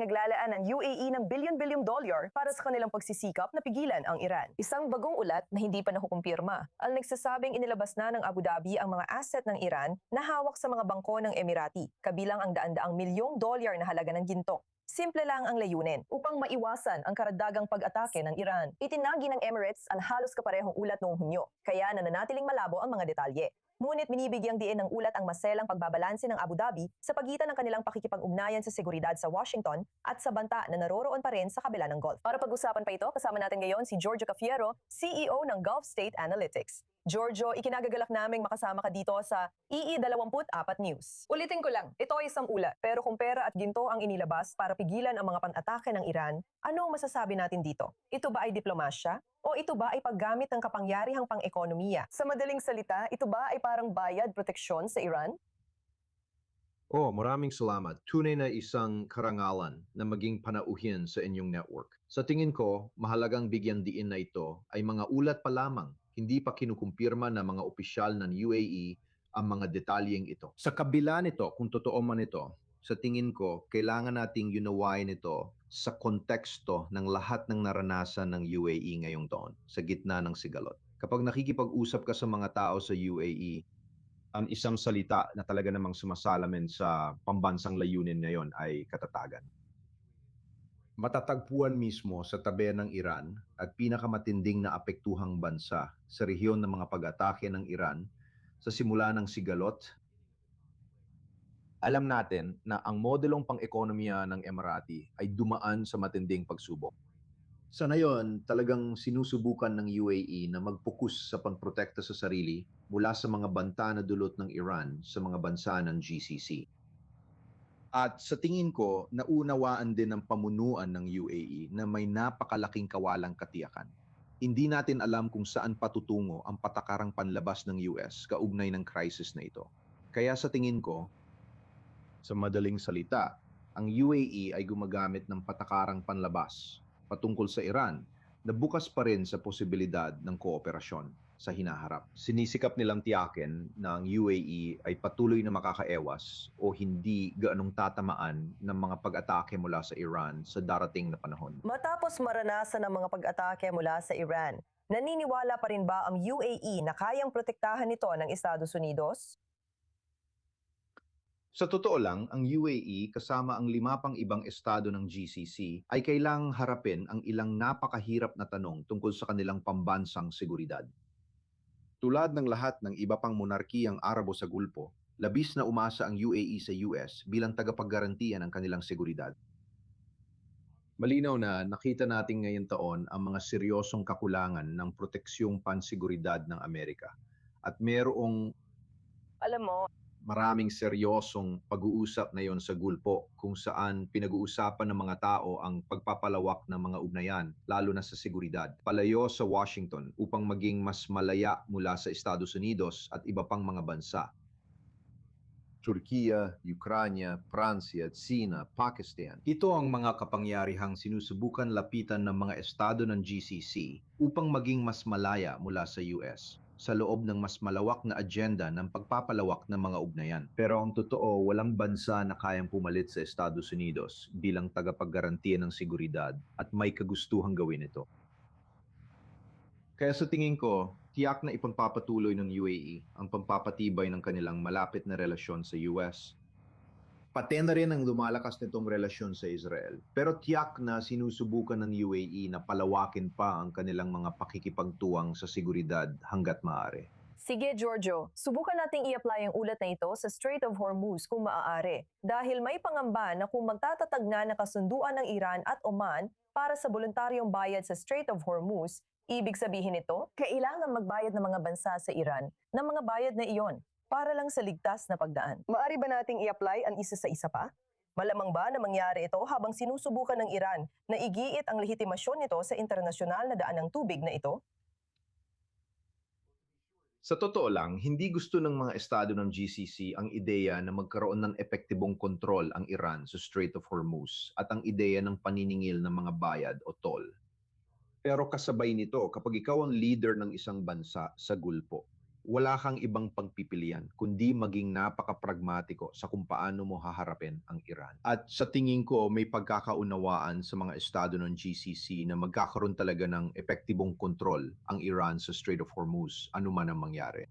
ding naglalaan ang UAE ng bilyon-bilyong dolyar para sa kanilang pagsisikap na pigilan ang Iran. Isang bagong ulat na hindi pa nakukumpirma ang nagsasabing inilabas na ng Abu Dhabi ang mga asset ng Iran na hawak sa mga bangko ng Emirati, kabilang ang daan-daang milyong dolyar na halaga ng ginto. Simple lang ang layunin upang maiwasan ang karagdagang pag-atake ng Iran. Itinagi ng Emirates ang halos kaparehong ulat noong Hunyo, kaya nananatiling malabo ang mga detalye. Ngunit binibigyang diin ng ulat ang maselang pagbabalanse ng Abu Dhabi sa pagitan ng kanilang pakikipag-ugnayan sa seguridad sa Washington at sa banta na naroroon pa rin sa kabila ng Gulf. Para pag-usapan pa ito, kasama natin ngayon si Giorgio Cafiero, CEO ng Gulf State Analytics. Giorgio, ikinagagalak naming makasama ka dito sa EE24 News. Ulitin ko lang, ito ay isang ulat, pero kung pera at ginto ang inilabas para pigilan ang mga pan-atake ng Iran, ano ang masasabi natin dito? Ito ba ay diplomasya? O ito ba ay paggamit ng kapangyarihang pang-ekonomiya? Sa madaling salita, ito ba ay parang bayad proteksyon sa Iran? Oh, maraming salamat. Tunay na isang karangalan na maging panauhin sa inyong network. Sa tingin ko, mahalagang bigyan diin na ito ay mga ulat pa lamang, hindi pa kinukumpirma ng mga opisyal ng UAE ang mga detalyeng ito. Sa kabila nito, kung totoo man ito, sa tingin ko, kailangan nating unawain ito sa konteksto ng lahat ng naranasan ng UAE ngayong taon, sa gitna ng sigalot. Kapag nakikipag-usap ka sa mga tao sa UAE, ang isang salita na talaga namang sumasalamin sa pambansang layunin ngayon ay katatagan. Matatagpuan mismo sa tabi ng Iran at pinakamatinding na apektuhang bansa sa rehiyon ng mga pag-atake ng Iran sa simula ng sigalot. Alam natin na ang modelong pang-ekonomiya ng Emirati ay dumaan sa matinding pagsubok. Sa ngayon, talagang sinusubukan ng UAE na mag-focus sa pagprotekta sa sarili mula sa mga banta na dulot ng Iran sa mga bansa ng GCC. At sa tingin ko, naunawaan din ng pamunuan ng UAE na may napakalaking kawalang katiyakan. Hindi natin alam kung saan patutungo ang patakarang panlabas ng US kaugnay ng crisis na ito. Kaya sa tingin ko, sa madaling salita, ang UAE ay gumagamit ng patakarang panlabas patungkol sa Iran na bukas pa rin sa posibilidad ng kooperasyon sa hinaharap. Sinisikap nilang tiyakin na ang UAE ay patuloy na makakaewas o hindi gaanong tatamaan ng mga pag-atake mula sa Iran sa darating na panahon. Matapos maranasan ang mga pag-atake mula sa Iran, naniniwala pa rin ba ang UAE na kayang protektahan ito ng Estados Unidos? Sa totoo lang, ang UAE kasama ang 5 pang ibang estado ng GCC ay kailangang harapin ang ilang napakahirap na tanong tungkol sa kanilang pambansang seguridad. Tulad ng lahat ng iba pang monarkiyang Arabo sa Gulpo, labis na umasa ang UAE sa US bilang tagapaggarantiya ng kanilang seguridad. Malinaw na nakita natin ngayong taon ang mga seryosong kakulangan ng proteksyong pansiguridad ng Amerika. At merong Alam mo, maraming seryosong pag-uusap na yon sa Gulpo kung saan pinag-uusapan ng mga tao ang pagpapalawak ng mga ugnayan, lalo na sa seguridad, palayo sa Washington upang maging mas malaya mula sa Estados Unidos at iba pang mga bansa. Turkiya, Ukraine, Pransya, Sina, Pakistan. Ito ang mga kapangyarihang sinusubukan lapitan ng mga estado ng GCC upang maging mas malaya mula sa US sa loob ng mas malawak na agenda ng pagpapalawak ng mga ugnayan. Pero ang totoo, walang bansa na kayang pumalit sa Estados Unidos bilang tagapaggarantiya ng seguridad at may kagustuhang gawin ito. Kaya sa tingin ko, tiyak na ipagpapatuloy ng UAE ang pagpapatibay ng kanilang malapit na relasyon sa US. Pati na rin ang lumalakas nitong relasyon sa Israel. Pero tiyak na sinusubukan ng UAE na palawakin pa ang kanilang mga pakikipagtuwang sa seguridad hanggat maaari. sige Giorgio, subukan nating i-apply ang ulat na ito sa Strait of Hormuz kung maaari. Dahil may pangamba na kung magtatatag na ng kasunduan ng Iran at Oman para sa voluntaryong bayad sa Strait of Hormuz, ibig sabihin nito, kailangan magbayad ng mga bansa sa Iran ng mga bayad na iyon para lang sa ligtas na pagdaan. Maari ba nating i-apply ang isa sa isa pa? Malamang ba na mangyari ito habang sinusubukan ng Iran na igiit ang lehitimasyon nito sa internasyonal na daan ng tubig na ito? Sa totoo lang, hindi gusto ng mga estado ng GCC ang ideya na magkaroon ng epektibong kontrol ang Iran sa Strait of Hormuz at ang ideya ng paniningil ng mga bayad o toll. Pero kasabay nito, kapag ikaw ang leader ng isang bansa sa Gulpo, Wala kang ibang pagpipilian kundi maging napaka-pragmatiko sa kung paano mo haharapin ang Iran. At sa tingin ko, may pagkakaunawaan sa mga estado ng GCC na magkakaroon talaga ng epektibong kontrol ang Iran sa Strait of Hormuz, anuman ang mangyari.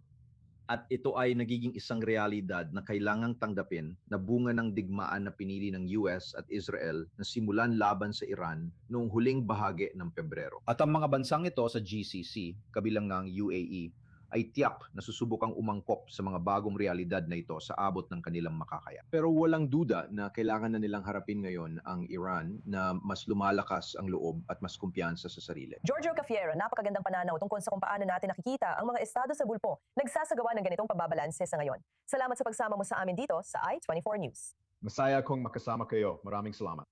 At ito ay nagiging isang realidad na kailangang tanggapin na bunga ng digmaan na pinili ng US at Israel na simulan laban sa Iran noong huling bahagi ng Pebrero. At ang mga bansang ito sa GCC, kabilang ng UAE, ay tiyak na susubukang umangkop sa mga bagong realidad na ito sa abot ng kanilang makakaya. Pero walang duda na kailangan na nilang harapin ngayon ang Iran na mas lumalakas ang loob at mas kumpiyansa sa sarili. Giorgio Cafiero, napakagandang pananaw tungkol sa kung paano natin nakikita ang mga estado sa bulpo nagsasagawa ng ganitong pagbabalanse sa ngayon. Salamat sa pagsama mo sa amin dito sa I-24 News. Masaya kong makasama kayo. Maraming salamat.